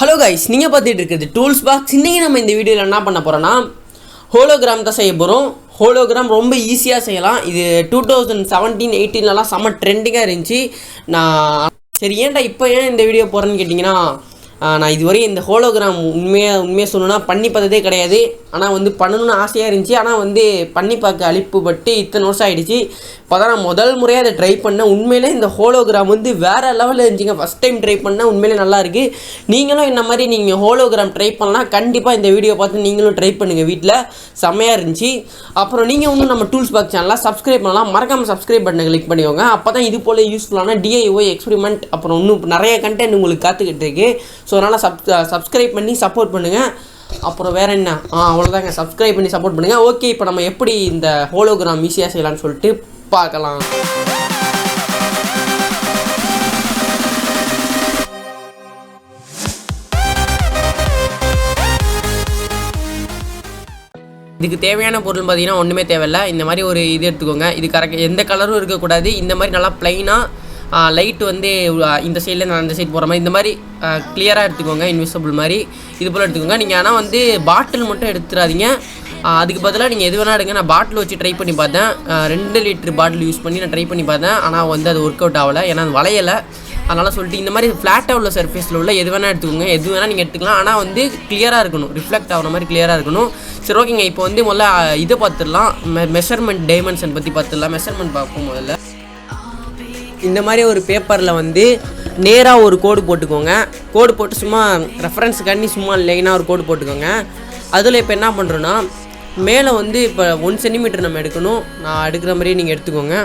Hello guys, நீங்கள் பார்த்துட்டு இருக்கிறது டூல்ஸ் பாக்ஸ். இன்றைக்கி நம்ம இந்த வீடியோவில் என்ன பண்ண போகிறோன்னா ஹோலோகிராம் தான் செய்ய போகிறோம். ஹோலோகிராம் ரொம்ப ஈஸியாக செய்யலாம். இது 2017-18 செம்ம ட்ரெண்டிங்காக இருந்துச்சு. சரி ஏன்டா இப்போ ஏன் இந்த வீடியோ போகிறேன்னு கேட்டிங்கன்னா, நான் இதுவரையும் இந்த ஹோலோகிராம் உண்மையாக சொல்லணும்னா பண்ணி பார்த்ததே கிடையாது. ஆனால் பண்ணணும்னு ஆசையாக இருந்துச்சு. ஆனால் பண்ணி பார்க்க அழிப்பு பட்டு இத்தனை வருஷம் ஆகிடுச்சு. இப்போ தான் நான் முதல் முறையாக அதை ட்ரை பண்ணேன். உண்மையிலே இந்த ஹோலோகிராம் வேறு லெவலில் இருந்துச்சுங்க. ஃபஸ்ட் டைம் ட்ரை பண்ணேன். உண்மையிலே நல்லாயிருக்கு. நீங்களும் இந்த மாதிரி நீங்கள் ஹோலோகிராம் ட்ரை பண்ணலாம். கண்டிப்பாக இந்த வீடியோ பார்த்து நீங்களும் ட்ரை பண்ணுங்கள். வீட்டில் செம்மையாக இருந்துச்சு. அப்புறம் நீங்கள் நம்ம டூல்ஸ் பாக்ஸ் சேனலாக சப்ஸ்கிரைப் பண்ணலாம். மறக்காமல் சப்ஸ்கிரைப் பட்டனை கிளிக் பண்ணிக்கோங்க. அப்போ தான் இது போல் யூஸ்ஃபுல்லான DIY எக்ஸ்பெரிமெண்ட் அப்புறம் இன்னும் நிறைய கண்டென்ட் உங்களுக்கு காத்துக்கிட்டு இருக்கு. ஸோ அதனால் சப்ஸ்கிரைப் பண்ணி சப்போர்ட் பண்ணுங்கள். அப்புறம் வேறு என்ன, அவ்வளோதாங்க. சப்ஸ்கிரைப் பண்ணி சப்போர்ட் பண்ணுங்கள். ஓகே, இப்போ நம்ம எப்படி இந்த ஹோலோகிராம் ஈஸியாக செய்யலாம்னு சொல்லிட்டு பார்க்கலாம். இதுக்கு தேவையான பொருள் பார்த்தீங்கன்னா ஒன்றுமே தேவையில்லை. இந்த மாதிரி ஒரு இது எடுத்துக்கோங்க. இது கரெக்ட், எந்த கலரும் இருக்கக்கூடாது. இந்த மாதிரி நல்லா ப்ளைனாக லைட்டு இந்த சைடில் நான் அந்த சைடு போகிற மாதிரி இந்த மாதிரி கிளியராக எடுத்துக்கோங்க. இன்விசிபிள் மாதிரி இது போல் எடுத்துக்கோங்க. நீங்கள் ஆனால் பாட்டில் மட்டும் எடுத்துடாதீங்க. அதுக்கு பதிலாக நீங்கள் எது வேணால் எடுங்க. நான் பாட்டில் வச்சு ட்ரை பண்ணி பார்த்தேன். 2 லிட்டர் பாட்டில் யூஸ் பண்ணி நான் ட்ரை பண்ணி பார்த்தேன். ஆனால் அது ஒர்க் அவுட் ஆகலை. ஏன்னா அது வளையலை. அதனால் சொல்லிட்டு இந்த மாதிரி ஃப்ளாட்டாக உள்ள சர்ஃபேஸில் உள்ள எது வேணால் எடுத்துக்கோங்க. எது வேணால் நீங்கள் எடுத்துக்கலாம். ஆனால் கிளியராக இருக்கணும், ரிஃப்ளெக்ட் ஆகிற மாதிரி கிளியராக இருக்கணும். சரி, ஓகேங்க. இப்போ முதல்ல இதை பார்த்துடலாம். மெஷர்மெண்ட் டைமென்ஷன் பற்றி பார்த்துடலாம். மெஷர்மெண்ட் பார்ப்போம். முதல்ல இந்த மாதிரி ஒரு பேப்பரில் நேராக ஒரு கோடு போட்டுக்கோங்க. கோடு போட்டு சும்மா ரெஃபரன்ஸுக்காண்டி சும்மா லைனாக ஒரு கோடு போட்டுக்கோங்க. அதில் இப்போ என்ன பண்ணுறோன்னா, மேலே இப்போ 1 சென்டிமீட்டர் நம்ம எடுக்கணும். நான் எடுக்கிற மாதிரியே நீங்கள் எடுத்துக்கோங்க.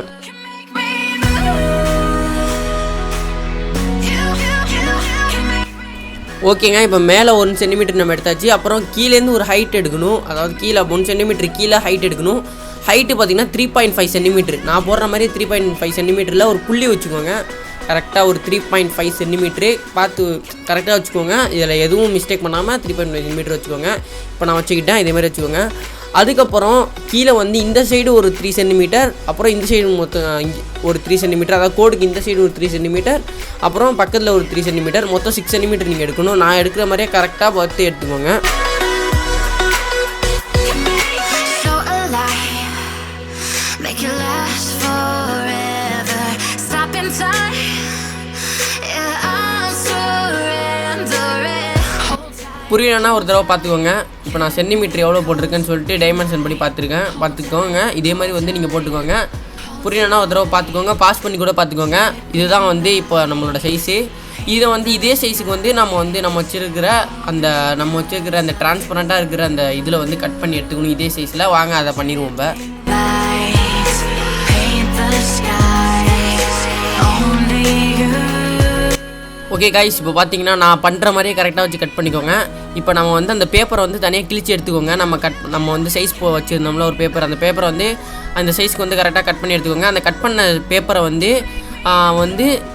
ஓகேங்க, இப்போ மேலே 1 சென்டிமீட்டர் நம்ம எடுத்தாச்சு. அப்புறம் கீழேருந்து ஒரு ஹைட் எடுக்கணும். அதாவது கீழே 1 சென்டிமீட்டர் கீழே ஹைட் எடுக்கணும். ஹைட்டு பார்த்திங்கன்னா 3.5 சென்டிமீட்டர். நான் போடுற மாதிரி 3.5 சென்டிமீட்டரில் ஒரு புள்ளி வச்சுக்கோங்க. கரெக்டாக ஒரு 3.5 சென்டிமீட்ரு பார்த்து கரெக்டாக வச்சுக்கோங்க. இதில் எதுவும் மிஸ்டேக் பண்ணாமல் 3.5 சென்டிமீட்டர் வச்சுக்கோங்க. இப்போ நான் வச்சுக்கிட்டேன். இதேமாதிரி வச்சுக்கோங்க. அதுக்கப்புறம் கீழே இந்த சைடு ஒரு 3 சென்டிமீட்டர், அப்புறம் இந்த சைடு மொத்தம் ஒரு 3 சென்டிமீட்டர். அதாவது கோடுக்கு இந்த சைடு ஒரு 3 சென்டிமீட்டர், அப்புறம் பக்கத்தில் ஒரு 3 சென்டிமீட்டர், மொத்தம் 6 சென்டிமீட்டர் நீங்கள் எடுக்கணும். நான் எடுக்கிற மாதிரியே கரெக்டாக பார்த்து எடுத்துக்கோங்க. புரியலன்னா ஒரு தடவை பார்த்துக்கோங்க. இப்போ நான் சென்டிமீட்டர் எவ்வளோ போட்டிருக்கேன்னு சொல்லிட்டு டைமென்ஷன் படி பார்த்துக்கோங்க. இதே மாதிரி நீங்கள் போட்டுக்கோங்க. புரியலன்னா ஒரு தடவை பார்த்துக்கோங்க. பாஸ் பண்ணி கூட பார்த்துக்கோங்க. இதுதான் இப்போ நம்மளோட சைஸு. இதை இதே சைஸுக்கு நம்ம வச்சுருக்கிற அந்த டிரான்ஸ்பரண்ட்டாக இருக்கிற அந்த இதில் கட் பண்ணி எடுத்துக்கணும். இதே சைஸில் வாங்க அதை பண்ணிடுவோம். ஓகே கைஸ், இப்போ பார்த்தீங்கன்னா நான் பண்ணுற மாதிரியே கரெக்டாக வச்சு கட் பண்ணிக்கோங்க. இப்போ நம்ம அந்த பேப்பரை தனியாக கிழிச்சு எடுத்துக்கோங்க. நம்ம சைஸ் வச்சுருந்தோம்ல ஒரு பேப்பர், அந்த பேப்பரை அந்த சைஸ்க்கு கரெக்டாக கட் பண்ணி எடுத்துக்கோங்க. அந்த கட் பண்ண பேப்பரை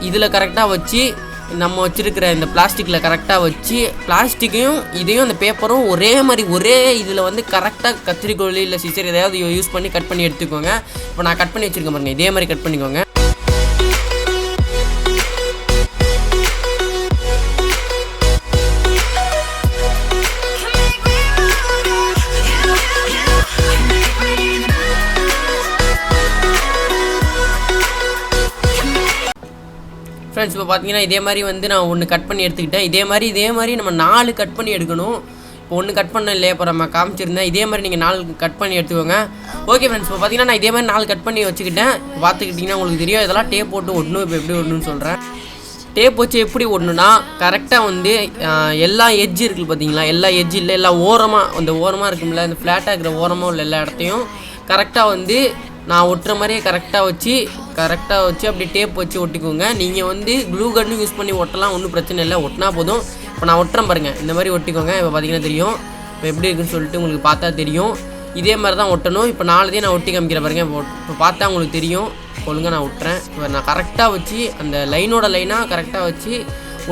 இதில் கரெக்டாக வச்சு நம்ம வச்சுருக்கிற இந்த பிளாஸ்டிக்கில் கரெக்டாக வச்சு பிளாஸ்டிக்கையும் இதையும் அந்த பேப்பரும் ஒரே இதில் கரெக்டாக கத்திரிக்கோல் இல்லை சிசர் எதையாவது யூஸ் பண்ணி கட் பண்ணி எடுத்துக்கோங்க. இப்போ நான் கட் பண்ணி வச்சுருக்கேன் பாருங்கள். இதே மாதிரி கட் பண்ணிக்கோங்க. ஃப்ரெண்ட்ஸ், இப்போ பார்த்தீங்கன்னா இதே மாதிரி நான் ஒன்று கட் பண்ணி எடுத்துக்கிட்டேன். இதே மாதிரி நம்ம 4 கட் பண்ணி எடுக்கணும். இப்போ 1 கட் பண்ண இல்லையா, இப்போ நம்ம காமிச்சிருந்தேன். இதே மாதிரி நீங்கள் 4 கட் பண்ணி எடுத்துக்கோங்க. ஓகே ஃப்ரெண்ட்ஸ், இப்போ பார்த்தீங்கன்னா நான் இதே மாதிரி 4 கட் பண்ணி வச்சுக்கிட்டேன். பார்த்துக்கிட்டிங்கன்னா உங்களுக்கு தெரியும். இதெல்லாம் டேப் போட்டு ஒட்டணும். இப்போ எப்படி ஒட்டணும்னு சொல்கிறேன். டேப் வச்சு எப்படி ஒட்டணும்னா, கரெக்டாக எல்லா எட்ஜ் இருக்குது பார்த்தீங்களா, எல்லா எட்ஜ் இல்லை, எல்லா ஓரமாக அந்த ஓரமாக இருக்கும்ல, இந்த ஃப்ளாட்டாக இருக்கிற ஓரமாக உள்ள எல்லா இடத்தையும் கரெக்டாக நான் ஒட்டுற மாதிரியே கரெக்டாக வச்சு அப்படி டேப் வச்சு ஒட்டிக்கோங்க. நீங்கள் க்ளூ கன்னும் யூஸ் பண்ணி ஒட்டலாம், ஒன்றும் பிரச்சனை இல்லை. ஒட்டினா போதும். இப்போ நான் ஒட்டுறேன் பாருங்கள். இந்த மாதிரி ஒட்டிக்கோங்க. இப்போ பார்த்தீங்கன்னா தெரியும். இப்போ எப்படி இருக்குன்னு சொல்லிட்டு உங்களுக்கு பார்த்தா தெரியும். இதே மாதிரி தான் ஒட்டணும். இப்போ 4 நான் ஒட்டி காமிக்கிறேன் பாருங்கள். இப்போ பார்த்தா உங்களுக்கு தெரியும். ஒழுங்காக நான் ஒட்டுறேன். இப்போ நான் கரெக்டாக வச்சு அந்த லைனோட லைனாக கரெக்டாக வச்சு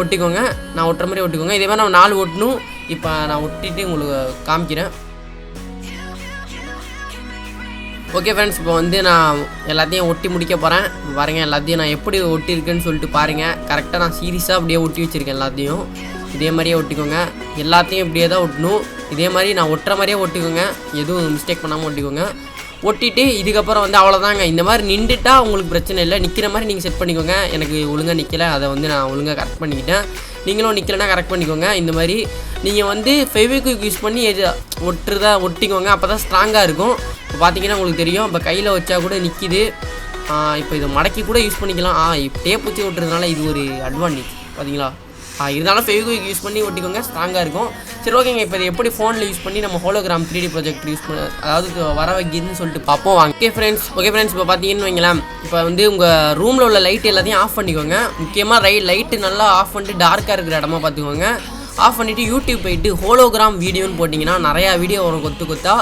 ஒட்டிக்கோங்க. நான் ஒட்டுற மாதிரி ஒட்டிக்கோங்க. இதே மாதிரி நான் 4 ஒட்டணும். இப்போ நான் ஒட்டிட்டு உங்களுக்கு காமிக்கிறேன். ஓகே ஃப்ரெண்ட்ஸ், இப்போ நான் எல்லாத்தையும் ஒட்டி முடிக்க போகிறேன். பாருங்கள், எல்லாத்தையும் நான் எப்படி ஒட்டியிருக்கேன்னு சொல்லிட்டு பாருங்கள். கரெக்டாக நான் சீரியஸாக அப்படியே ஒட்டி வச்சுருக்கேன் எல்லாத்தையும். இதே மாதிரியே ஒட்டிக்கோங்க. எல்லாத்தையும் இப்படியே தான் ஒட்டணும். இதே மாதிரி நான் ஒட்டுற மாதிரியே ஒட்டிக்கோங்க, எதுவும் மிஸ்டேக் பண்ணாமல் ஒட்டிக்கோங்க. ஒட்டிட்டு இதுக்கப்புறம் வந்து அவ்வளோதாங்க. இந்த மாதிரி நின்றுட்டா உங்களுக்கு பிரச்சனை இல்லை. நிற்கிற மாதிரி நீங்கள் செட் பண்ணிக்கோங்க. எனக்கு ஒழுங்காக நிற்கலை, அதை வந்து நான் ஒழுங்காக கரெக்ட் பண்ணிக்கிட்டேன். நீங்களும் நிற்கலைன்னா கரெக்ட் பண்ணிக்கோங்க. இந்த மாதிரி நீங்கள் வந்து ஃபெவிக்விக் யூஸ் பண்ணி ஒட்டிக்கோங்க. அப்போ தான் ஸ்ட்ராங்காக இருக்கும். இப்போ பார்த்தீங்கன்னா உங்களுக்கு தெரியும், இப்போ கையில் வச்சா கூட நிற்கிது. இப்போ இதை மடக்கி கூட யூஸ் பண்ணிக்கலாம். டேப் வச்சு ஒட்டுறதுனால இது ஒரு அட்வான்டேஜ் பார்த்தீங்களா. இருந்தாலும் ஃபெவிக்விக் யூஸ் பண்ணி ஒட்டிக்கோங்க, ஸ்ட்ராங்காக இருக்கும். சரி ஓகேங்க, இப்போ இதை எப்படி ஃபோனில் யூஸ் பண்ணி நம்ம ஹோலோகிராம் 3D ப்ராஜெக்ட் யூஸ் பண்ண அதாவது வர வைக்கிதுன்னு சொல்லிட்டு பார்ப்போம் வாங்க. ஓகே ஃப்ரெண்ட்ஸ் இப்போ பார்த்தீங்கன்னு வைங்களேன், இப்போ வந்து உங்கள் ரூமில் உள்ள லைட் எல்லாத்தையும் ஆஃப் பண்ணிக்கோங்க. முக்கியமாக லைட்டு நல்லா ஆஃப் பண்ணிட்டு டார்க்காக இருக்கிற இடமா பார்த்துக்கோங்க. ஆஃப் பண்ணிவிட்டு யூடியூப் போயிட்டு ஹோலோகிராம் வீடியோன்னு போட்டிங்கன்னா நிறையா வீடியோ வரும் கொத்தா.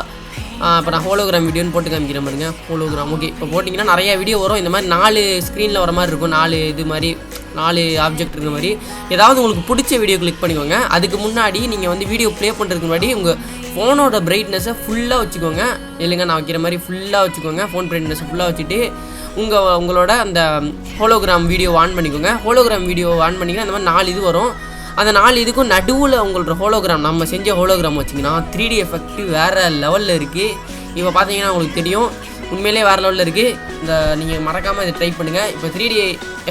இப்போ நான் ஹோலோகிராம் வீடியோன்னு போட்டு காமிக்கிறேன் பாருங்க. ஹோலோகிராம் ஓகே, இப்போ போட்டிங்கன்னா நிறையா வீடியோ வரும். இந்த மாதிரி 4 ஸ்க்ரீனில் வர மாதிரி இருக்கும். 4 இது மாதிரி 4 ஆப்ஜெக்ட் இருக்கிற மாதிரி ஏதாவது உங்களுக்கு பிடிச்ச வீடியோ கிளிக் பண்ணிக்கோங்க. அதுக்கு முன்னாடி நீங்கள் வந்து வீடியோ ப்ளே பண்ணுறதுக்கு முன்னாடி உங்கள் ஃபோனோட பிரைட்னஸை ஃபுல்லாக வச்சுக்கோங்க. இல்லைங்க, நான் வைக்கிற மாதிரி ஃபுல்லாக வச்சுக்கோங்க. ஃபோன் பிரைட்னஸை ஃபுல்லாக வச்சுட்டு உங்களோட அந்த ஹோலோகிராம் வீடியோ ஆன் பண்ணிக்கோங்க. ஹோலோகிராம் வீடியோ ஆன் பண்ணிங்கன்னா இந்த மாதிரி 4 இது வரும். அந்த 4 இதுக்கும் நடுவில் உங்களோட ஹோலோகிராம் நம்ம செஞ்ச ஹோலோகிராம் வச்சிங்கன்னா 3D எஃபெக்ட் வேறு லெவலில் இருக்குது. இப்போ பார்த்தீங்கன்னா உங்களுக்கு தெரியும், உண்மையிலே வேறு லெவலில் இருக்குது. இந்த நீங்கள் மறக்காமல் இதை ட்ரை பண்ணுங்கள். இப்போ 3D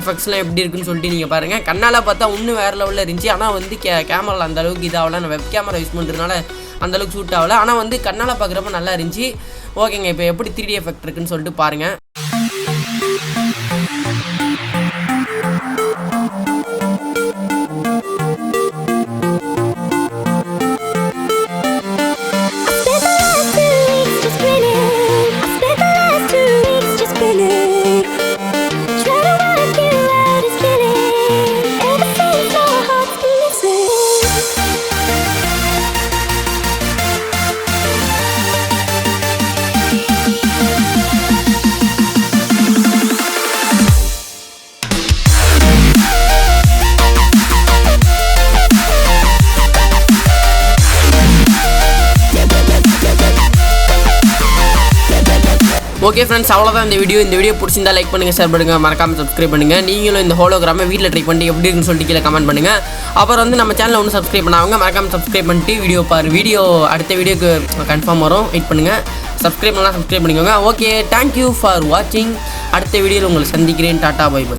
எஃபெக்ட்ஸ்லாம் எப்படி இருக்குன்னு சொல்லிட்டு நீங்கள் பாருங்கள். கண்ணால் பார்த்தா இன்னும் வேறு லெவலில் இருந்துச்சு. ஆனால் வந்து கேமராவில் அந்தளவுக்கு இதாகல. நான் வெப் கேமரா யூஸ் பண்ணுறதுனால அந்தளவுக்கு சூட் ஆகலை. ஆனால் வந்து கண்ணால் பார்க்குறப்ப நல்லா இருந்துச்சு. ஓகேங்க, இப்போ எப்படி 3D எஃபெக்ட் இருக்குன்னு சொல்லிட்டு பாருங்கள். ஓகே ஃப்ரெண்ட்ஸ், அவ்வளோதான் இந்த வீடியோ பிடிச்சிருந்தா லைக் பண்ணுங்கள், ஷேர் பண்ணுங்கள், மறக்காமல் சப்ஸ்கிரைப் பண்ணுங்கள். நீங்களும் இந்த ஹோலோகிராமை வீட்டில் ட்ரை பண்ணிட்டு எப்படி இருக்குன்னு சொல்லிட்டு கீழே கமெண்ட் பண்ணுங்கள். அப்புறம் வந்து நம்ம சேனலை ஒன்றும் சப்ஸ்கிரைப் பண்ணாங்க, மறக்காமல் சப்ஸ்கிரைப் பண்ணிட்டு வீடியோ அடுத்த வீடியோக்கு கன்ஃபார்ம் வரும், வெயிட் பண்ணுங்கள். சப்ஸ்கிரைப் பண்ணிக்கோங்க. ஓகே, தேங்க்யூ ஃபார் வாட்சிங். அடுத்த வீடியோவில் உங்களை சந்திக்கிறேன். டாட்டா, பை பை.